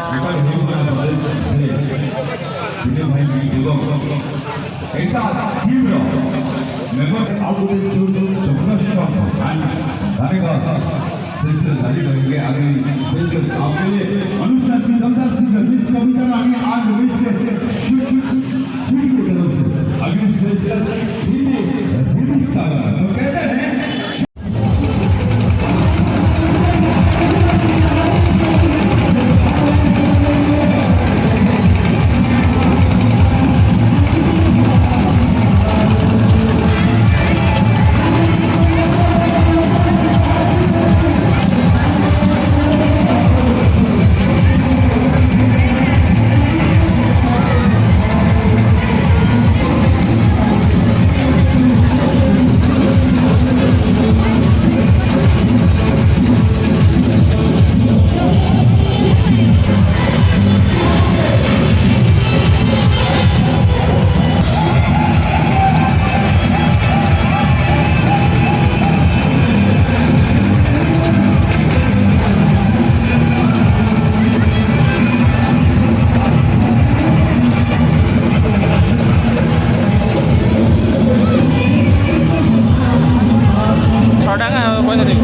এখানে ভাই এবং এটা তীব্র memang aku itu sebenarnya mereka spesial hari lagi hari spesial आपके अनुष्ठान की दमदार इस कविता में आज वैसे शूट की तरफ से अगली स्पेशल हिंदी हिंदुस्तान तो कहते हैं টাকা পয়সা দিব